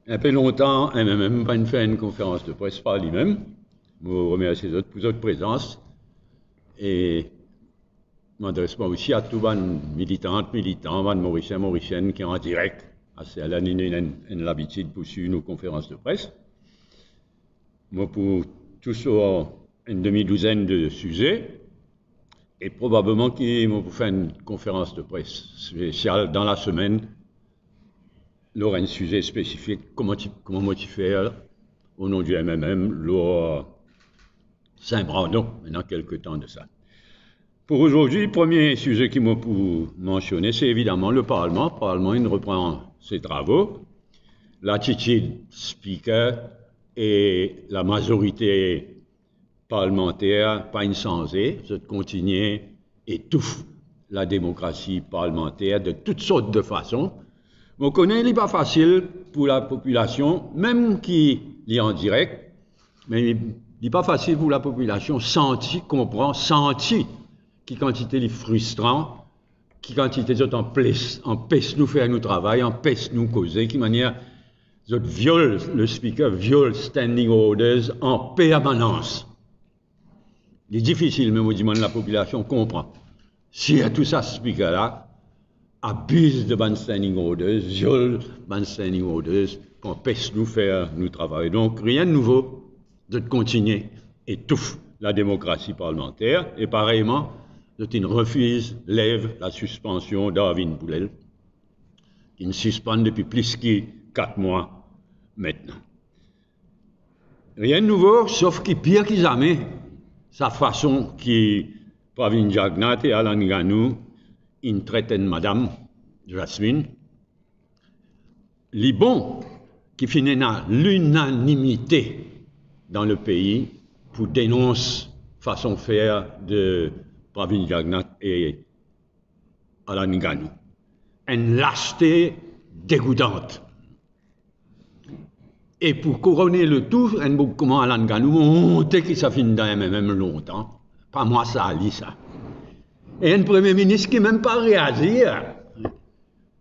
Un peu longtemps, MMM va faire une conférence de presse par lui-même. Je vous remercie pour votre présence. Et je m'adresse aussi à tous les militants, Mauriciens, Mauriciennes qui sont en direct. C'est à l'habitude pour suivre nos conférences de presse. Moi, pour tous une demi-douzaine de sujets, et probablement qu'ils vont faire une conférence de presse spéciale dans la semaine. Il y aura un sujet spécifique, comment faire au nom du MMM, lors Saint-Brandon, maintenant quelques temps de ça. Pour aujourd'hui, le premier sujet qui m'a pour mentionner, c'est évidemment le Parlement. Le Parlement, il reprend ses travaux. L'attitude speaker et la majorité parlementaire, pas insensée, de continuer étouffe la démocratie parlementaire de toutes sortes de façons. On connaît, il n'est pas facile pour la population, même qui est en direct, mais il n'est pas facile pour la population comprend, qui quantité est frustrant, qui quantité d'autres empêche nous faire nos travail, empêche nous causer, qui manière le speaker viole standing orders en permanence. Il est difficile, même au dimanche, la population comprend. Si y a tout ça, ce speaker-là, abuse de ban standing orders, viole ban standing orders, empêche nous faire nous travail. Donc, rien de nouveau de continuer, étouffe la démocratie parlementaire, et pareillement, il refuse, lève la suspension d'Arvin Boulel, qui ne suspend depuis plus que 4 mois maintenant. Rien de nouveau, sauf qu'il pire qu'ils jamais, sa façon qui Pravin Jagnat et Alan Ganou ils traitent Madame Jasmine. Les bons qui finissent dans l'unanimité dans le pays pour dénoncer façon de faire de Pravin Jagnat et Alan Ganou. Une lâcheté dégoûtante. Et pour couronner le tout, comment Alan Ganou monte qui ça finit dans même longtemps. Pas moi ça a dit ça. Et un premier ministre qui n'a même pas réagi.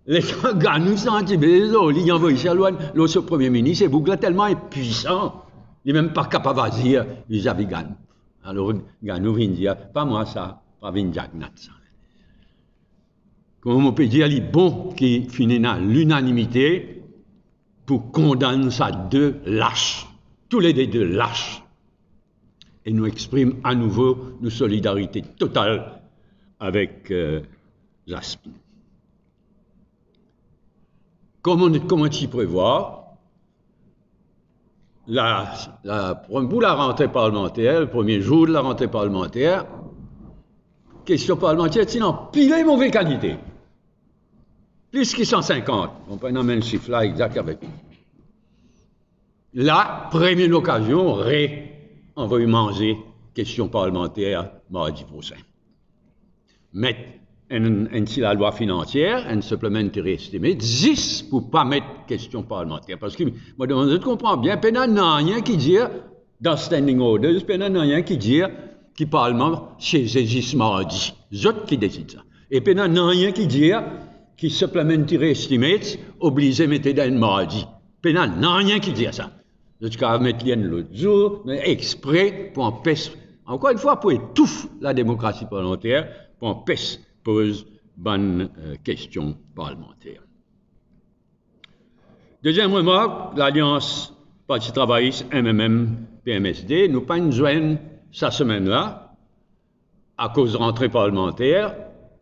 Les gens Ganou sentent il envoie ça loin. L'autre premier ministre, est tellement impuissant, il n'est même pas capable de dire vis-à-vis Ganou. Alors Ganou vient dire, pas moi ça, pas Pravin Jagnat ça. Comment on peut dire, les bons qui finissent dans l'unanimité pour condamner ça deux lâches, tous les deux lâches. Et nous exprime à nouveau nos solidarités totales avec Jasmine. Comment tu prévois pour la rentrée parlementaire, le premier jour de la rentrée parlementaire, question parlementaire, c'est en pile mauvaise qualité. Plus que 150. On peut nommer le chiffre là exact avec nous. La première occasion, on va y manger question parlementaire mardi prochain. Mettre la loi financière, un supplementary estimate, 10 pour ne pas mettre question parlementaire. Parce que, moi, je comprends bien, il n'y a rien qui dit, dans standing orders, il n'y a rien qui dit que le Parlement chez 10 mardi. C'est eux qui décident ça. Et il n'y a rien qui dit que supplementary estimates obligé de mettre dans mardi. Il n'y a rien qui dit ça. Je vais mettre l'autre jour, exprès pour empêcher, encore une fois, pour étouffer la démocratie parlementaire, pour empêcher pose bonne question parlementaire. Deuxième remarque, l'Alliance Parti travailliste MMM-PMSD, nous pas une joindre cette semaine-là, à cause de rentrée parlementaire,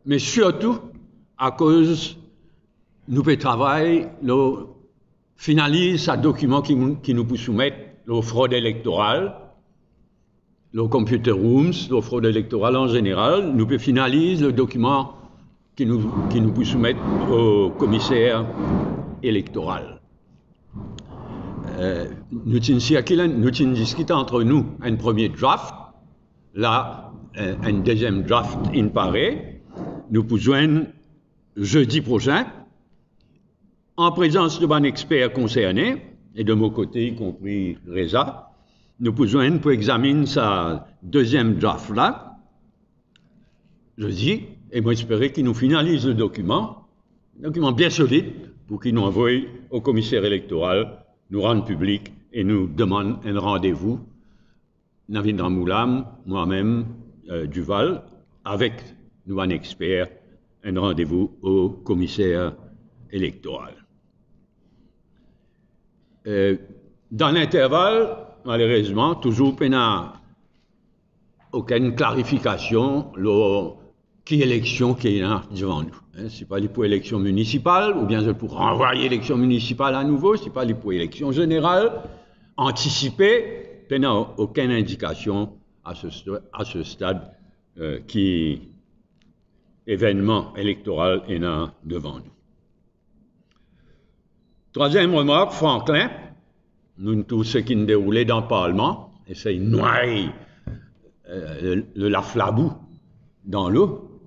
mais surtout à cause nous fait travail, nous finalise un document qui nous peut soumettre la fraude électorale, le computer rooms, la fraude électorale en général, nous peut finaliser le document qui nous peut soumettre au commissaire électoral. Nous discutons entre nous un premier draft, là, un deuxième draft in paraît, nous pouvons joindre jeudi prochain, en présence de mon expert concerné, et de mon côté, y compris Reza, nous pouvons pour examiner sa deuxième draft là, jeudi, et moi j'espère qu'il nous finalise le document bien solide, pour qu'il nous envoie au commissaire électoral nous rendent public et nous demandent un rendez-vous, Navindra Moulam, moi-même, Duval, avec nous un expert, un rendez-vous au commissaire électoral. Dans l'intervalle, malheureusement, toujours aucune clarification qui élection qui est là devant nous. Ce n'est pas pour élection municipale, ou bien pour renvoyer l'élection municipale à nouveau, ce n'est pas pour élection générale, anticipée, il n'y a aucune indication à ce stade qui événement électoral est là devant nous. Troisième remarque, Franklin, nous tous ce qui nous déroulait dans le Parlement, essaye de noyer le laflabou dans l'eau,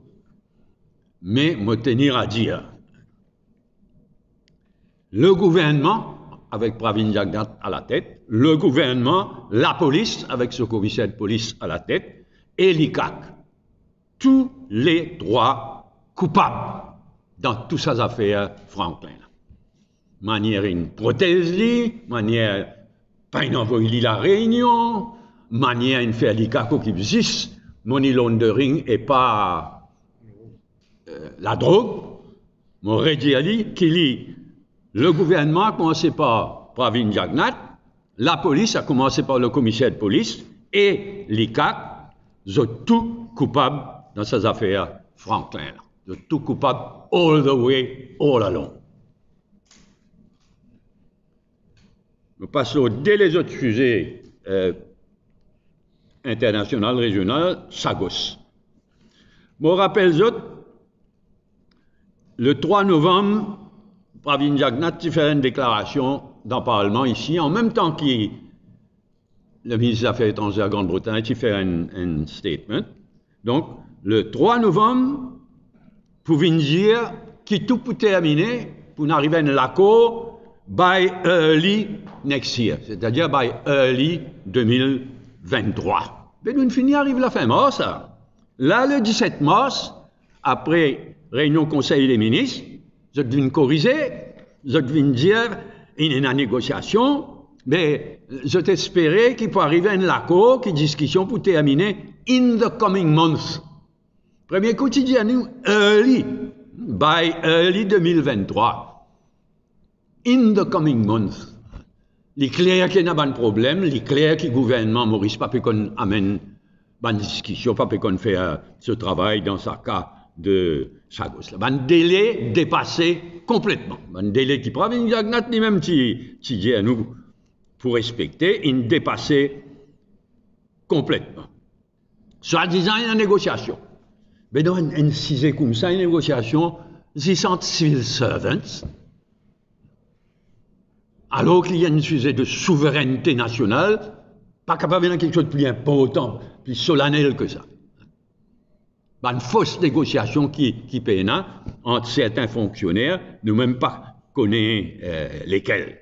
mais me tenir à dire, le gouvernement, avec Pravin Jagnat à la tête, le gouvernement, la police, avec ce commissaire de police à la tête, et l'ICAC, tous les trois coupables dans toutes ces affaires Franklin. Manière une prothèse, manière pas une envoyer la réunion, manière une faire l'ICAC qui existe, money laundering et pas la drogue. Mon redit qui lit le gouvernement a commencé par Pravin Jagnat, la police a commencé par le commissaire de police et l'ICAC, sont tous coupables dans ces affaires Franklin. Ils sont tous coupables all the way, all along. Nous passons dès les autres sujets internationaux, régionaux, Sagos. Je me rappelle le 3 novembre, Pravin Jagnat a fait une déclaration dans le Parlement ici, en même temps que le ministre des Affaires étrangères de Grande-Bretagne a fait un statement. Donc, le 3 novembre, pour dire que tout peut terminer pour arriver à l'accord by early next year, c'est-à-dire by early 2023. Mais nous finissons arrive la fin mars. Là, le 17 mars, après réunion Conseil des ministres, je devine corriger, je devine dire il y a une négociation, mais je t'espérais qu'il peut arriver à un accord, qui discussion pour terminer in the coming months. Premier quotidien, nous, by early 2023. In the coming months. Il est clair qu'il y a un problème, il est clair que le gouvernement Maurice pas peut qu'on amène une discussion, pas peut qu'on fait ce travail dans sa cas de Sagos. Un délai dépassé complètement. Un délai qui Pravin Jagnat lui-même qui dit à nous pour respecter, il dépassé complètement. Soit disant il y a une négociation. Mais dans une sujet comme ça, une négociation, ils sont civil servants. Alors qu'il y a un sujet de souveraineté nationale, pas capable de quelque chose de plus important, plus solennel que ça. Une fausse négociation qui paye entre certains fonctionnaires, nous-mêmes pas connaissons lesquels.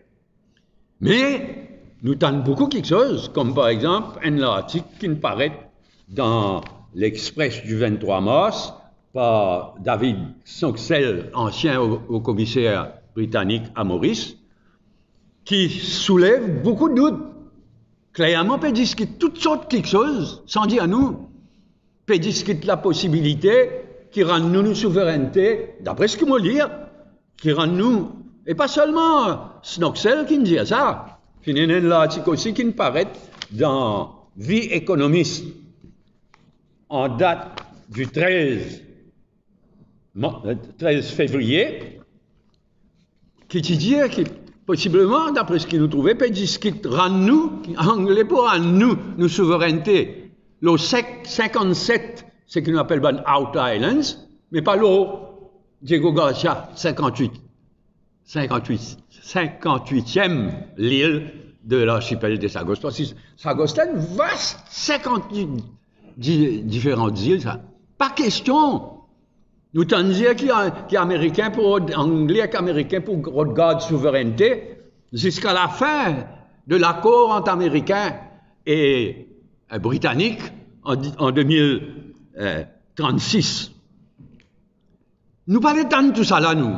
Mais nous tentons beaucoup quelque chose, comme par exemple un article qui nous paraît dans l'Express du 23 mars par David Sonksel, ancien au commissaire britannique à Maurice, qui soulève beaucoup de doutes. Clairement, on peut discuter toutes sortes de quelque chose, sans dire à nous. On peut discuter la possibilité qui rend nous souveraineté, d'après ce que moi lire, qui rend nous, et pas seulement Snoxel qui me dit ça, il y a un article aussi qui me paraît dans Vie économiste, en date du 13 février, qui dit que possiblement, d'après ce qu'il nous trouvait, peut discuter rend-nous, anglais pour rend-nous souveraineté. Le 57, c'est ce qu'on appelle les Out Islands, mais pas l'eau. Diego Garcia, 58e l'île de l'archipel de Sagos. Sagos, c'est une vaste 58 différentes îles, ça. Pas question. Nous tentons dire qu'il y a Américains pour Anglais, qu'Américains pour regarder souveraineté jusqu'à la fin de l'accord entre Américains et Britanniques en 2036. Nous parlons tant de tout ça là, nous.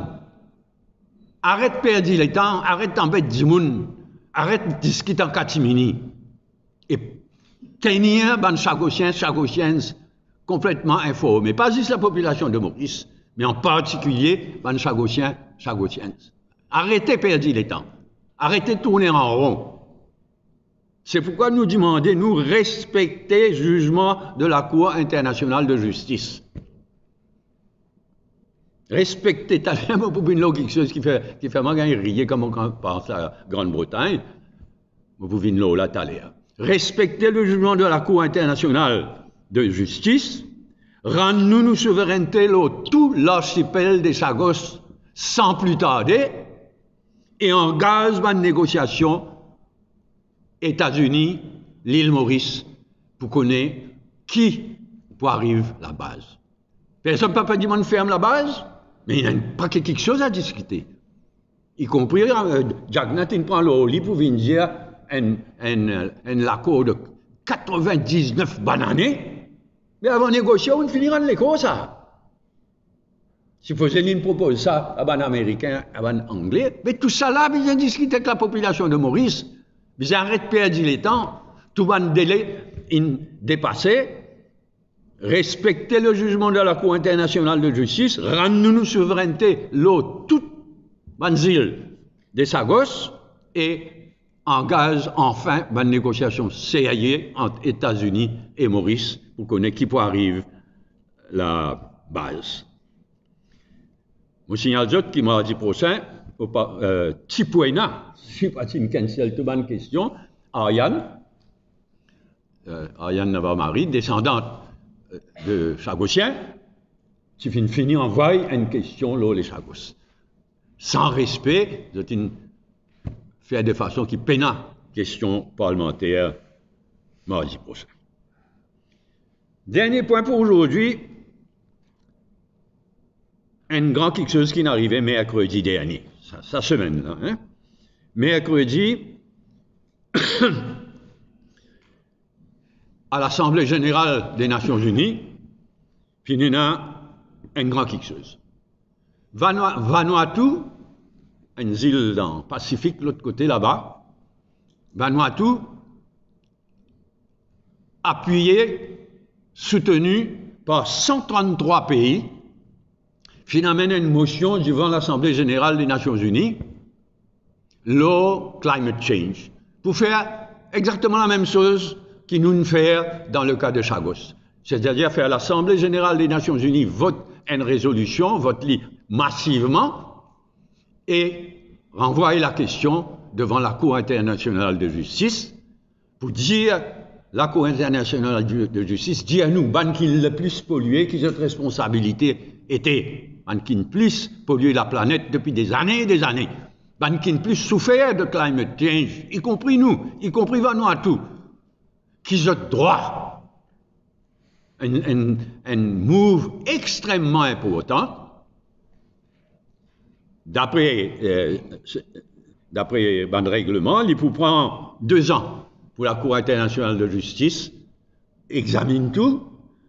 Arrête de perdre le temps, arrête d'embêter du monde arrête de discuter en catimini. Et tenir les Chagosiens complètement informés. Pas juste la population de Maurice, mais en particulier les Chagosiens. Arrêtez de perdre les temps. Arrêtez de tourner en rond. C'est pourquoi nous demandons, nous respecter le jugement de la Cour internationale de justice. Respecter, t'as vraiment pour une quelque chose qui fait moi rire comme on pense à la Grande-Bretagne. Vous pouvez une là, t'as respecter le jugement de la Cour internationale de justice, rendre-nous nos souverainetés tout l'archipel des Chagos sans plus tarder et engage une négociation États-Unis, l'île Maurice, pour connaître qui pour arriver à la base. Personne ne peut pas dire qu'on ferme la base, mais il n'y a pas quelque chose à discuter. Y compris, Jack Natin prend le lit pour venir dire un accord de 99 bananes, mais avant de négocier, on finira de l'écho ça. Si vous propose ça à un Américain, à un Anglais, mais tout ça là, bien discuter avec la population de Maurice, bien arrête de perdre le temps, tout va délai dépassé, respecter le jugement de la Cour internationale de justice, rendre-nous nos souverainetés, toute île des Chagos et engage enfin une négociation CIA entre États-Unis et Maurice pour connaître qui peut arriver la base. Je signale qui m'a dit prochain, Tipuena, je ne sais pas si je cancel toute une question, Ariane Navarre-Marie, descendante de Chagosien, qui finit envoyer une question là les Chagos. Sans respect, c'est une faire de façon qui peine question parlementaire mardi prochain. Dernier point pour aujourd'hui, un grand quelque chose qui n'arrivait mercredi dernier, sa semaine là. Hein? Mercredi, à l'Assemblée générale des Nations Unies, il y a un grand quelque chose. Vanuatu, une île dans le Pacifique, de l'autre côté là-bas, Vanuatu, appuyé, soutenu par 133 pays, finalement une motion devant l'Assemblée générale des Nations Unies, Law Climate Change, pour faire exactement la même chose qu'il nous fait dans le cas de Chagos. C'est-à-dire faire l'Assemblée générale des Nations Unies vote une résolution, vote-li massivement, et renvoyer la question devant la Cour internationale de justice pour dire, la Cour internationale de justice dit à nous, ban qui le plus pollué, qui notre responsabilité était, ban qui le plus pollué la planète depuis des années et des années, ban qui le plus souffert de climate change, y compris nous, y compris Vanuatu, qui ont droit un move extrêmement important. D'après le règlement, il faut prendre 2 ans pour la Cour internationale de justice, examine tout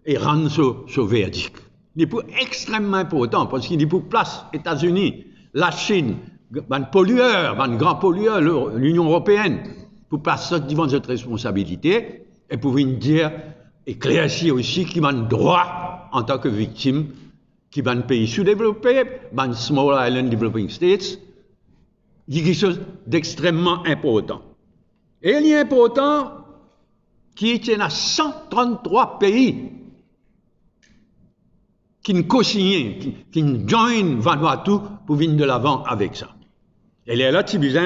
et rendre ce verdict. Il est extrêmement important parce qu'il est pour place États-Unis, la Chine, un pollueur, un grand pollueur, l'Union européenne, pour placer devant cette responsabilité et pour venir dire, éclaircir aussi qu'il a un droit en tant que victime, qui est un pays sous-développé, un Small Island Developing States, il y a quelque chose d'extrêmement important. Et il est important qu'il y ait 133 pays qui ne co-signent, qui ne joignent Vanuatu pour venir de l'avant avec ça. Et là, il y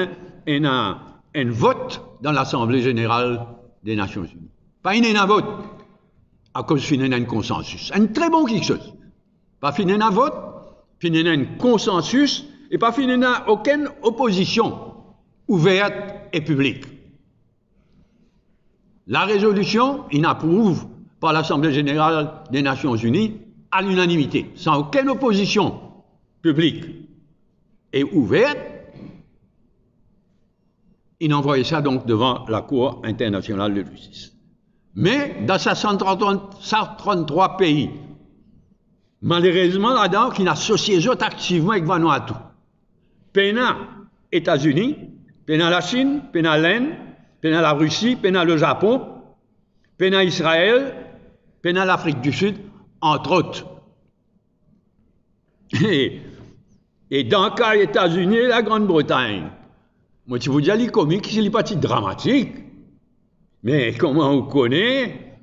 a un vote dans l'Assemblée générale des Nations Unies. Pas un vote, à cause de un consensus. Un très bon quelque chose. Pas finir un vote, finir un consensus, et pas finir aucune opposition ouverte et publique. La résolution, il approuve par l'Assemblée générale des Nations Unies à l'unanimité, sans aucune opposition publique et ouverte. Il envoie ça donc devant la Cour internationale de justice. Mais dans ces 133 pays, malheureusement, là-dedans, qui n'associe activement avec Vanuatu. PNA, États-Unis, Pena la Chine, pena l'Inde, pena la Russie, pena le Japon, pena Israël, pena l'Afrique du Sud, entre autres. Et dans le cas des États-Unis et la Grande-Bretagne, moi, je vous dis, les comiques, c'est les parties dramatiques. Mais comment on connaît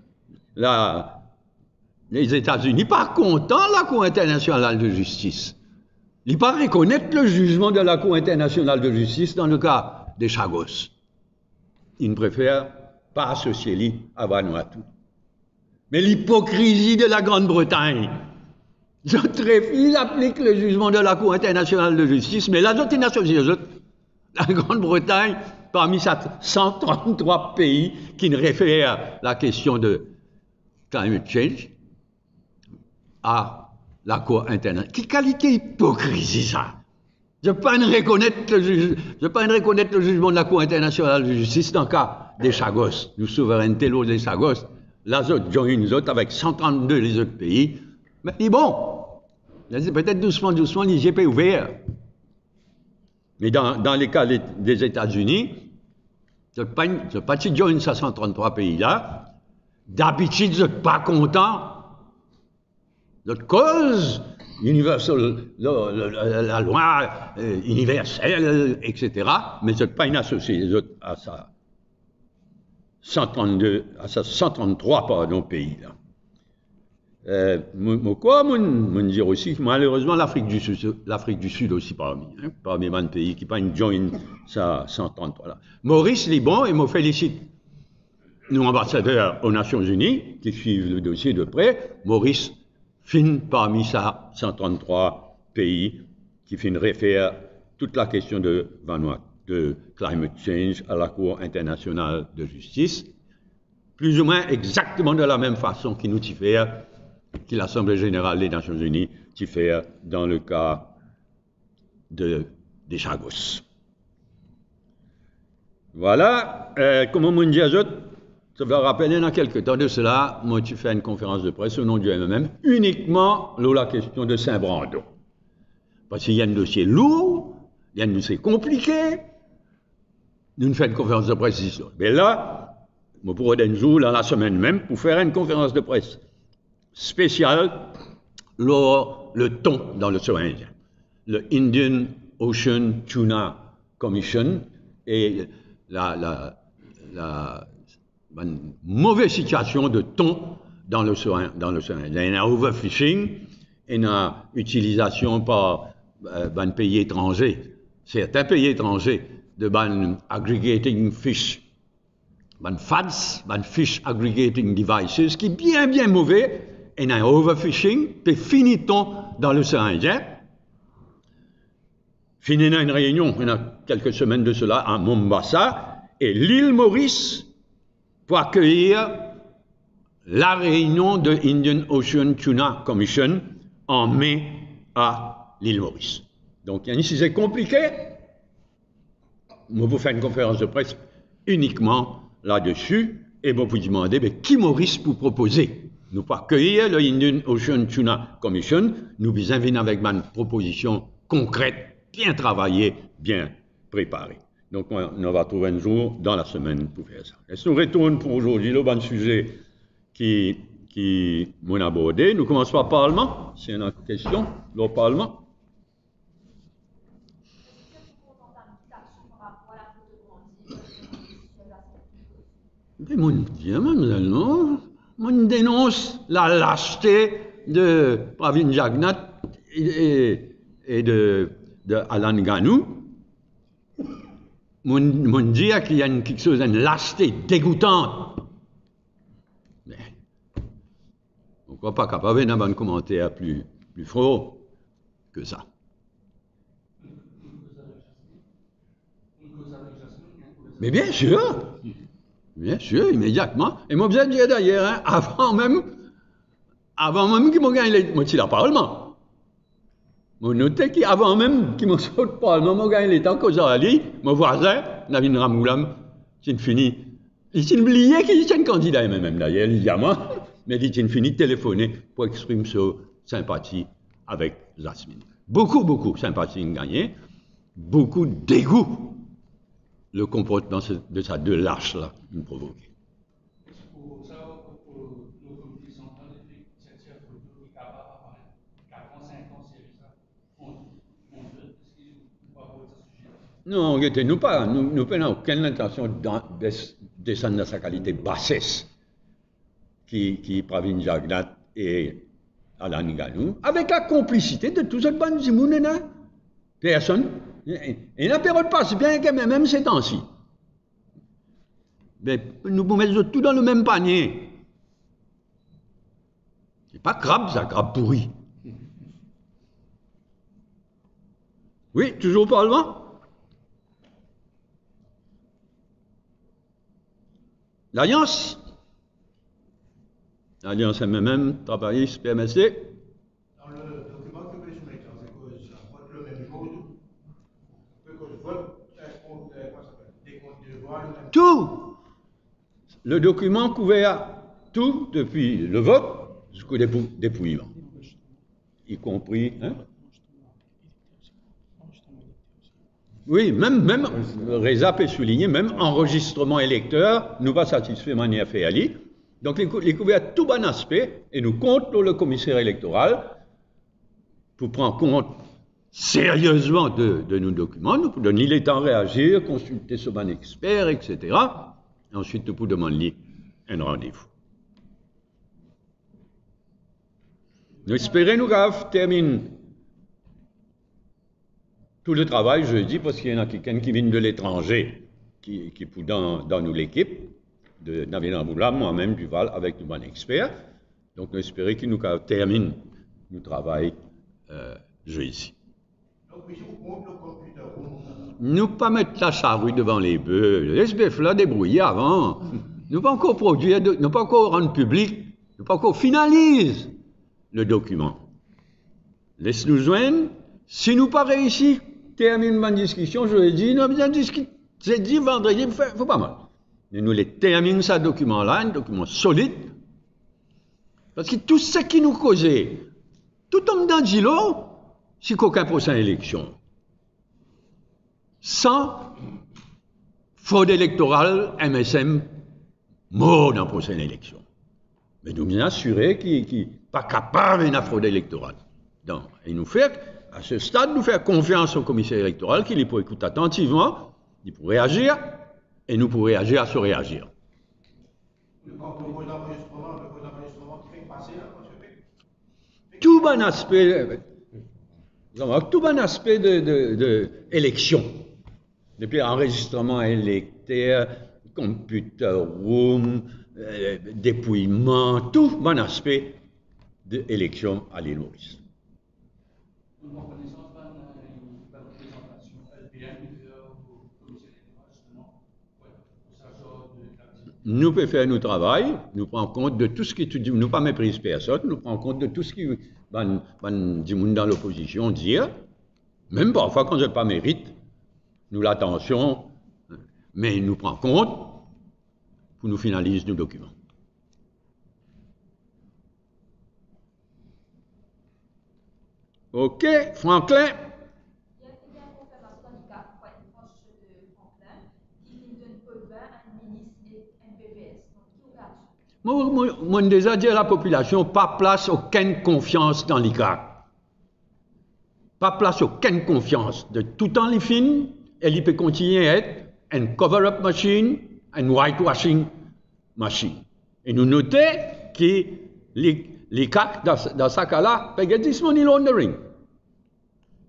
les États-Unis pas contents de la Cour internationale de justice. Ils ne pas reconnaître le jugement de la Cour internationale de justice dans le cas des Chagos. Ils ne préfèrent pas associer lui à Vanuatu. Mais l'hypocrisie de la Grande-Bretagne, ils appliquent le jugement de la Cour internationale de justice, mais la autres nations, la Grande-Bretagne, parmi 133 pays qui ne réfèrent la question de climate change à la Cour internationale. Quelle qualité d'hypocrisie ça? Je ne peux pas reconnaître le jugement de la Cour internationale de justice dans le cas des Chagos, nous souveraineté l'eau des Chagos. Là, nous autres avec 132 les autres pays. Mais bon, peut-être doucement, les GP ouverts. Mais dans les cas des États-Unis, je ne pas joindre ces 133 pays-là. D'habitude, je ne suis pas content. Notre cause, la loi universelle, etc. Mais je ne suis pas associé les autres à ça. 133 pays-là. Moi, dire aussi, malheureusement, l'Afrique du Sud aussi parmi les pays qui pas une join ça 133 là. Maurice Libon, et me félicite, nous ambassadeurs aux Nations Unies qui suivent le dossier de près, Maurice fin parmi ça 133 pays qui fin réfère toute la question de Vanuatu, de climate change à la Cour internationale de justice, plus ou moins exactement de la même façon qu'il nous y fait que l'Assemblée générale des Nations Unies t'y fait dans le cas des Chagos. Voilà, comme on dit à eux, ça va rappeler dans quelques temps de cela, moi tu fais une conférence de presse au nom du MMM, uniquement la question de Saint-Brando. Parce qu'il y a un dossier lourd, il y a un dossier compliqué, nous faisons une conférence de presse ici. Mais là, moi pourrais d'un jour, dans la semaine même, pour faire une conférence de presse spéciale, le thon dans l'océan Indien. Le Indian Ocean Tuna Commission et la mauvaise situation de thon dans l'océan Indien. Il y a un overfishing et une utilisation par un pays étranger, certains pays étrangers, de aggregating fish, FADS, fish aggregating devices, qui est bien mauvais, et un overfishing, puis finit-on dans l'océan Indien. Finit une réunion, il y a quelques semaines de cela, à Mombasa, et l'île Maurice, pour accueillir la réunion de Indian Ocean Tuna Commission en mai à l'île Maurice. Donc, ici, c'est compliqué. Moi, vous faites une conférence de presse uniquement là-dessus, et vous vous demandez, mais qui Maurice pour proposer? Nous pas accueillir le Indian Ocean Tuna Commission, nous venons avec une proposition concrète, bien travaillée, bien préparée. Donc, on va trouver un jour dans la semaine pour faire ça. Et si nous retournons pour aujourd'hui, le bon sujet qui m'ont abordé, nous commençons par le Parlement. S'il y a une question, le Parlement. Mais mon dénonce la lâcheté de Pravin Jagnat et de Alan Ganou. Mon dire qu'il y a quelque chose d'une lâcheté dégoûtante. Mais on ne croit pas capable d'avoir un commentaire plus fort que ça. Mais bien sûr, immédiatement. Et moi, je dire d'ailleurs, hein, avant même qu'ils m'ont gagné le Parlement. Je notais qu'avant même qu'ils m'ont sorti le Parlement, m'ont gagné l'État, qu'aux Ali, mon voisin, Navin Ramoulam, c'est fini. Il s'est oublié qu'il était un candidat même d'ailleurs, évidemment, mais il s'est fini de téléphoner pour exprimer sa sympathie avec Jasmine. Beaucoup de sympathie gagnée, beaucoup de dégoût le comportement de ces deux lâches-là nous provoquait. Pour ça, pour le comité central, cette photo qui est capable d'apparaître 4 ans, 5 ans, c'est ça. Est-ce qu'il ne va pas pour ce sujet? Non, nous n'avons aucune intention de descendre dans sa qualité bassesse qui Pravin Jagnat et Alan Ganou, avec la complicité de tous les bandes du monde, personne. Et la période passe bien, même ces temps-ci. Mais nous mettons tout dans le même panier. C'est pas crabe, ça, crabe pourri. Oui, toujours au Parlement. L'Alliance. L'Alliance MMM, travailliste, PMSD. Dans le document que je mets, c'est que ça vote le même jour. Que je vote, des comptes de voix le même jour. Tout. Le document couvert tout depuis le vote jusqu'au dépouillement. Y compris. Hein? Oui, même Reza peut souligner, même enregistrement électeur, nous pas satisfait de manière féali. Donc, les couverts tout bon aspect, et nous comptons le commissaire électoral pour prendre compte sérieusement de nos documents, nous pour donner le temps de réagir, consulter ce bon expert, etc. Et ensuite, nous pour demander un rendez-vous. Nous espérons nous termine tout le travail jeudi, parce qu'il y en a quelqu'un qui vient de l'étranger, qui est dans nous l'équipe, de Navina Moula, moi-même Duval, avec nos bons experts. Donc nous espérons qu'il nous termine le travail jeudi. Donc, mais je vous montre le computer. Nous pas mettre la charrue devant les bœufs. Le SBF là débrouiller avant. Nous pas encore produire, nous pas encore rendre public, nous pas encore finalise le document. Laisse-nous joindre. Si nous pas réussi, termine ma discussion, je l'ai dit, nous bien discuté. J'ai dit vendredi, faut pas mal. Mais nous les termine ce document-là, un document solide. Parce que tout ce qui nous causait, tout homme dans Gilo, c'est qu'aucun prochaine élection. Sans fraude électorale, MSM mort dans la prochaine élection. Mais nous bien assurer qu'il n'est pas capable de la fraude électorale. Donc, et nous fait, à ce stade, nous faire confiance au commissaire électoral qu'il peut écouter attentivement, il peut réagir, et nous pourrons réagir à se réagir. Le code d'enregistrement qui fait passer là, Tout bon aspect de élection. Depuis enregistrement électeur, computer room, dépouillement, tout bon aspect de élection à l'île Maurice. Une reconnaissance de la représentation LPM au commissaire électoral, justement, pour ça genre d'activité. Nous pouvons faire notre travail, nous prenons compte de tout ce qui nous ne pas mépriser personne, nous prenons compte de tout ce qui du monde dans l'opposition dire, même parfois quand je pas mérite, nous l'attention, mais nous prenons compte pour nous finaliser nos documents. OK, Franklin. Il y a une conférence handicap pour être proche de Franklin qui donne peu de à un ministre et MPVS. Donc, qui réagit? Moi, déjà dit à la population, pas place aucune confiance dans l'ICAC. Pas place aucune confiance. De tout temps, les films, elle peut continuer à être une cover-up machine, une whitewashing machine. Et nous notons que l'ICAC, dans ce cas-là, peut être money laundering.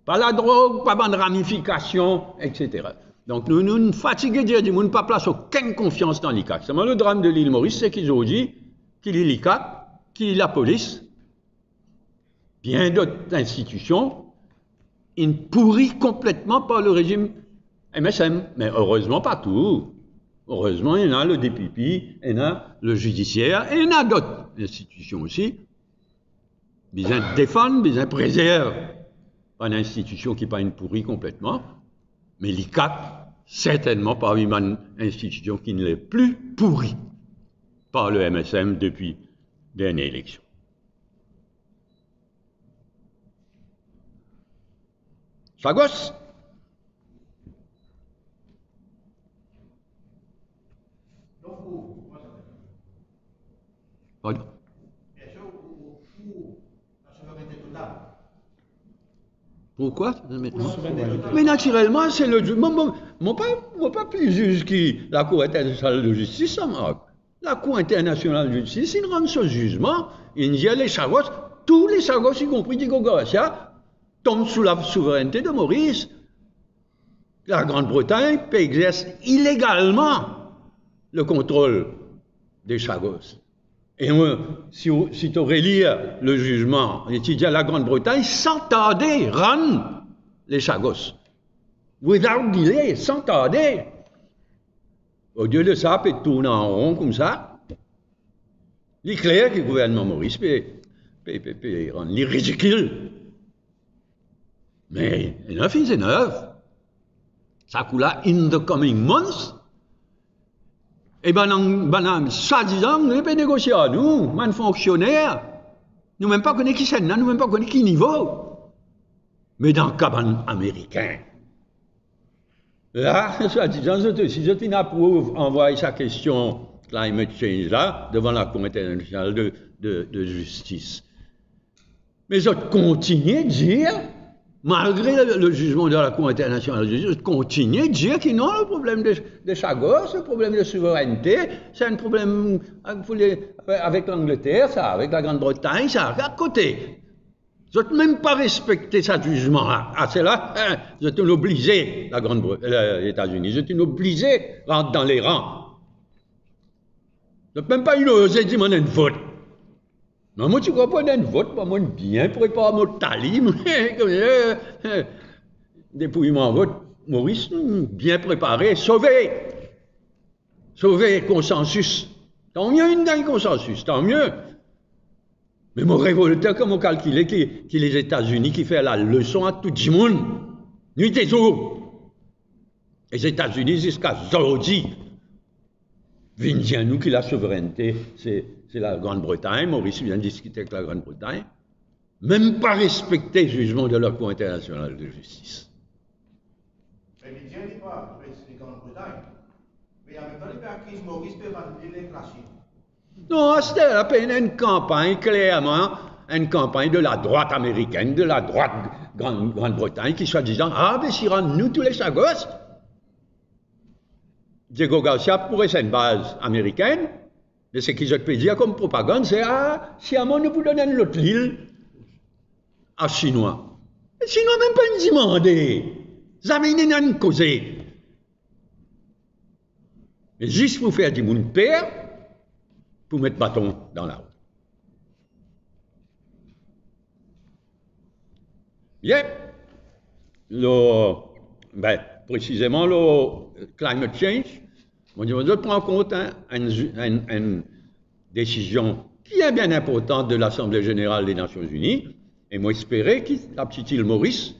Pas la drogue, pas de ramification, etc. Donc nous nous fatigués de dire du monde, pas place aucune confiance dans l'ICAC. C'est le drame de l'île Maurice, c'est qu'ils ont dit qu'il est l'ICAC, qu'il est la police, bien d'autres institutions, ils pourrissent complètement par le régime MSM. Mais heureusement pas tout. Heureusement, il y en a le DPP, il y en a le judiciaire, et il y en a d'autres institutions aussi. Besoin de défendre, besoin de préserver. Pas une institution qui n'est pas une pourrie complètement, mais l'ICAC, certainement pas une institution qui ne l'est plus pourrie par le MSM depuis la dernière élection. Ça gosse? Pardon? Bien sûr, pour la souveraineté totale. Pourquoi? Totale. Mais naturellement, c'est le juge. Moi, pas plus juge que la Cour internationale de justice, ça marque. La Cour internationale de justice, il rend ce jugement, il dit les Chagos, tous les Chagos, y compris Diego Garcia, tombent sous la souveraineté de Maurice. La Grande-Bretagne exerce illégalement le contrôle des Chagos. Et si tu aurais lu le jugement, il dit la Grande-Bretagne sans tarder rend les Chagos. Without delay, sans tarder. Au lieu de ça, peut tourner en rond comme ça. Il est clair que le gouvernement Maurice peut rendre les ridicule. Mais enough is enough. Ça coule in the coming months. Et soi-disant, nous ne pouvons pas négocier à nous, man fonctionnaires. Nous ne même pas connaître qui c'est, nous ne même pas connaître qui niveau. Mais dans le cabane américain. Là, soi-disant, si je t'approuve, envoyer sa question climate change là, devant la Cour internationale de justice. Mais je continue de dire, malgré le jugement de la Cour internationale de justice, je continue de dire que non, le problème de Chagos, le problème de souveraineté, c'est un problème avec l'Angleterre, ça, avec la Grande-Bretagne, ça, à côté. Je n'ai même pas respecté ce jugement. Ah, c'est là, je suis obligé, les États-Unis, je suis obligé de rentrer dans les rangs. Je n'ai même pas eu osé dire mon vote. Non, moi, tu crois pas un vote, moi, bien préparé mon tali, depuis mon vote, Maurice, bien préparé, sauvé consensus. Tant mieux, une gagne consensus, tant mieux. Mais mon révolteur, comme on calculait que les États-Unis qui fait la leçon à tout le monde, nuit et jour. Les États-Unis jusqu'à aujourd'hui, viennent dire nous que la souveraineté, c'est la Grande-Bretagne. Maurice vient de discuter avec la Grande-Bretagne. Même pas respecter le jugement de la Cour internationale de justice. Mais il ne dit pas la Grande-Bretagne. Mais en même temps, il peut acquis Maurice peut valider la Chine. Non, c'était à peine une campagne, clairement, une campagne de la droite américaine, de la droite Grande-Bretagne, qui soi-disant, mais si nous tous les Chagos, Diego Garcia pourrait ser une base américaine, mais ce que je peux dire comme propagande, c'est, si à moi nous vous donnons l'autre île, à Chinois. Les Chinois même pas nous demander, jamais ils n'ont causé. Mais juste pour faire du monde père, pour mettre bâton dans la roue. Bien. Précisément, le climate change, on prend en compte une décision qui est bien importante de l'Assemblée générale des Nations unies, et moi j'espérais que la petite île Maurice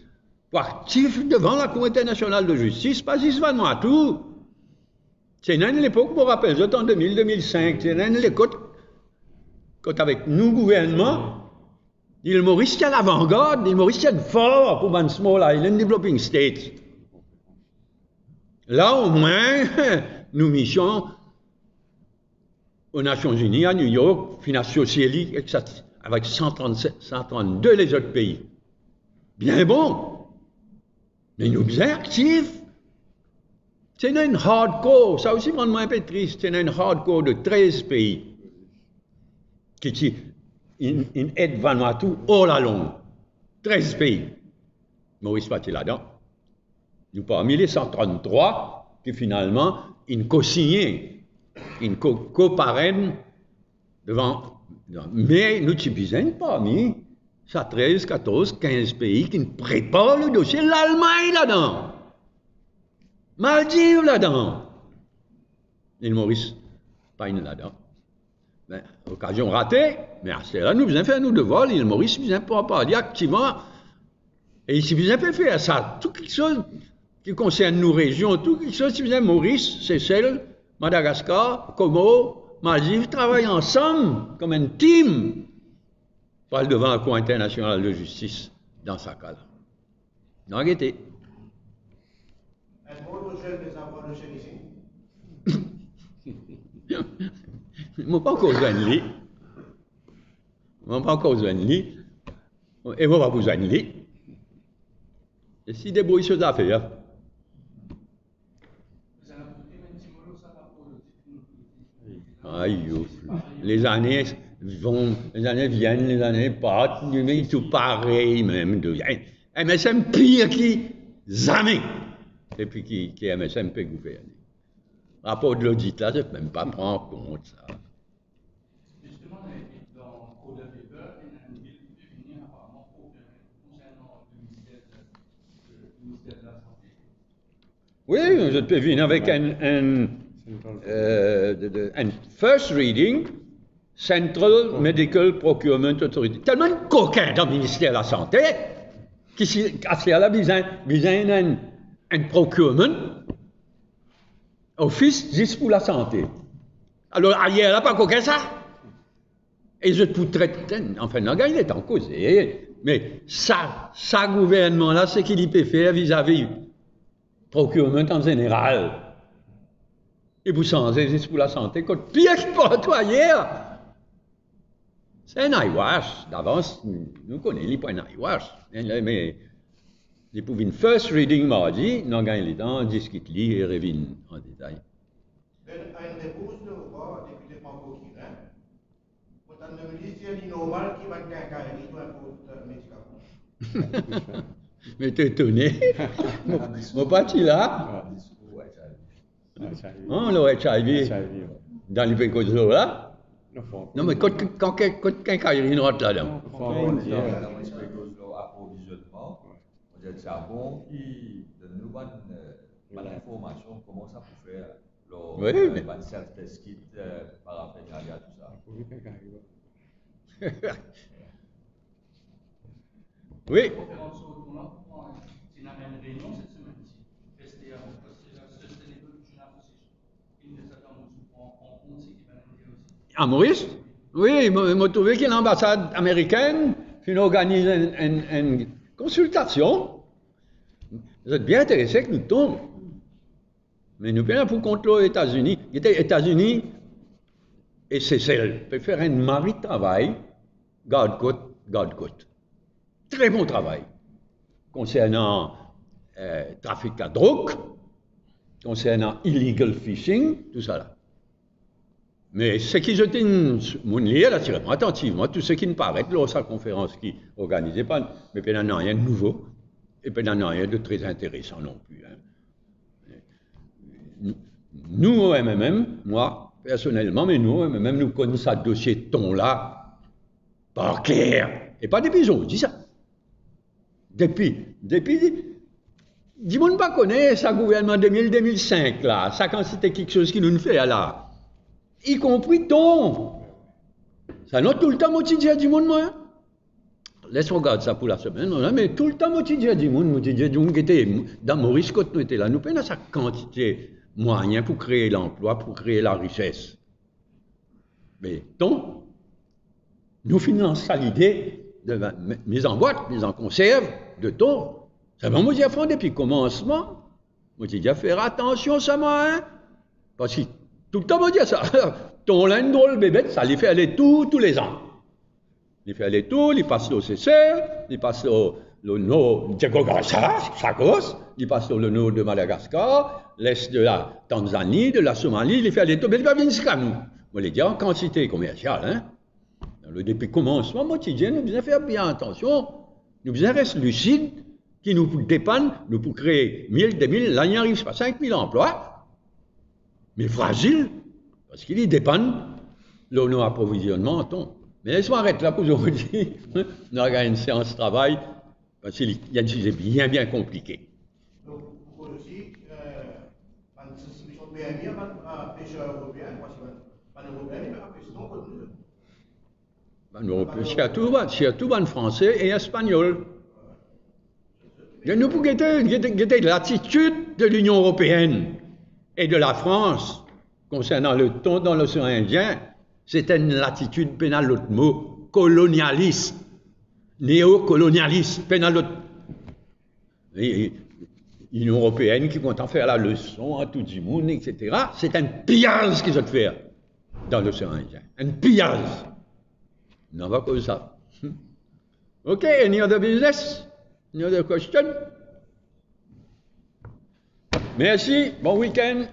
soit active devant la Cour internationale de justice, pas juste Vanuatu. C'est une l'époque, je me rappelle, en 2000-2005, c'est une l'époque, quand avec nous, gouvernement, l'île Maurice est à l'avant-garde, l'île Maurice est fort pour un small island developing state. Là, au moins, nous missions aux Nations Unies, à New York, financiers avec 132 les autres pays. Bien bon, mais nous bien actifs. C'est une hardcore, ça aussi rend un peu triste, c'est une hardcore de 13 pays qui aide Vanuatu all along. 13 pays. Maurice Paty là-dedans. Nous parmi les 133 qui finalement, ils co-signé, ils co-parrainent devant. Mais nous sommes parmi 13, 14, 15 pays qui préparent le dossier, l'Allemagne là-dedans. Maldives là-dedans. L'île Maurice, pas une là-dedans. Ben, occasion ratée, mais c'est là nous faisons faire nos devoirs, l'île Maurice vient pas parler activement. Et si vous avez fait ça, tout quelque chose qui concerne nos régions, tout quelque chose qui vient Maurice, Seychelles, Madagascar, Comores, Maldives, travaillent ensemble comme un team pour aller devant la Cour internationale de justice dans sa cas-là. Non, arrêtez. Je ne pas encore gagné. On va encore besoin de lui. Et on va besoin de lui. Et si débrouille sur affaires. Aïe, les années vont, les années viennent, les années partent, mais tout pareil même. MSM pire qui jamais depuis qui MSM peut gouverner. Rapport de l'audit là, je ne peux même pas prendre en compte ça. Justement, dans Code of Paper, il y a une ville qui peut venir apparemment concernant le ministère de la Santé. Oui, je peux venir avec un first reading, Central Medical Procurement Authority. Tellement de coquins dans le ministère de la Santé qui a besoin un procurement office juste pour la santé. Alors, ailleurs, là, pas coquin ça. Et je peux traiter, enfin, non, il est en cause. Mais ça gouvernement-là, c'est qu'il peut faire vis-à-vis procurement en général. Et vous changez juste pour la santé, quand pire que pour toi hier. C'est un eyewash. D'avance, nous connaissons les points d'eyewash. Mais, les pour une first reading mardi, nous gagnons le temps, discute et revient en détail. Une réponse de voir député franco-guinéen. Quand on me dit c'est normal qu'il va y avoir un médicament. Mais t'es étonné. Mon parti là. Oh, le HIV. Dans les pays là. Non, mais quand quelqu'un rentre là-dedans. Le charbon qui donne nous bonne information comment ça peut faire le self-test kit paraphernalia tout ça. Oui. C'est une réunion cette semaine-ci. STA, Sustainable Journal Association. Il nous attend en compte ce qui va nous dire aussi. À Maurice? Oui, il m'a trouvé que l'ambassade américaine organise une consultation. Vous êtes bien intéressés que nous tombons. Mais nous sommes pour contre les États-Unis. Les États-Unis et Seychelles peuvent faire un mari de travail, garde-côte. Très bon travail. Concernant trafic à drogue, concernant illegal fishing, tout ça là. Mais ce qui jetait mon lien, attirez-moi attentivement, tout ce qui ne paraît lors de sa conférence qui organisée pas, mais il n'y a rien de nouveau. Et puis, il n'y a rien de très intéressant non plus. Hein. Nous, au MMM, moi, personnellement, mais nous, au MMM, nous connaissons ce dossier de ton-là par clair. Et pas depuis aujourd'hui, ça. Depuis, dis-moi ne pas connaître ça, gouvernement 2000-2005, là. Ça, quand c'était quelque chose qui nous fait, là. Y compris ton. Ça n'a tout le temps motivé du monde, moi. Laisse-moi regarder ça pour la semaine, mais tout le temps, motivé du monde qui était dans Maurice, quand nous étions là, nous prenons sa quantité de moyens pour créer l'emploi, pour créer la richesse. Mais donc, nous finançons ça l'idée de mise en boîte, mise en conserve, de thon. Ça va, moi, j'ai fait depuis le commencement. Moi, j'ai dit, faire attention, ça, moi, hein. Parce que tout le temps, moi, dit ça. Ton là, une drôle bébête, ça les fait aller tous les ans. Il fait aller tout, il passe au Seychelles, il passe au nord de Chagos, il passe au nord de Madagascar, l'est de la Tanzanie, de la Somalie, il fait aller tout, mais il va venir jusqu'à nous. On les dit en quantité commerciale. Hein. Depuis le commencement, moi, nous devons faire bien attention, nous devons rester lucides, qui nous dépannent, nous pour créer 1000, 2000, là, il n'y arrive pas 5000 emplois, mais fragiles, parce qu'ils y dépannent nos approvisionnements en thon. Mais laisse-moi arrêter là pour aujourd'hui. On a une séance de travail, parce qu'il y a un sujet bien compliqué. Donc, pour aussi, une sensibilisation PMI à pêcheurs européens, parce que les Européens, ils pêchent non comme nous. Chez tout le français et espagnol. Nous pouvons guetter l'attitude de l'Union européenne et de la France concernant le thon dans l'océan Indien. C'est une attitude pénale, l'autre mot, colonialiste, néocolonialiste, pénale, l'autre. L'Union européenne qui compte en faire la leçon à tout le monde, etc. C'est un pillage qu'ils ont fait dans l'océan Indien. Un pillage. Non, pas comme ça. Okay, any other business? Any other question? Merci, bon week-end.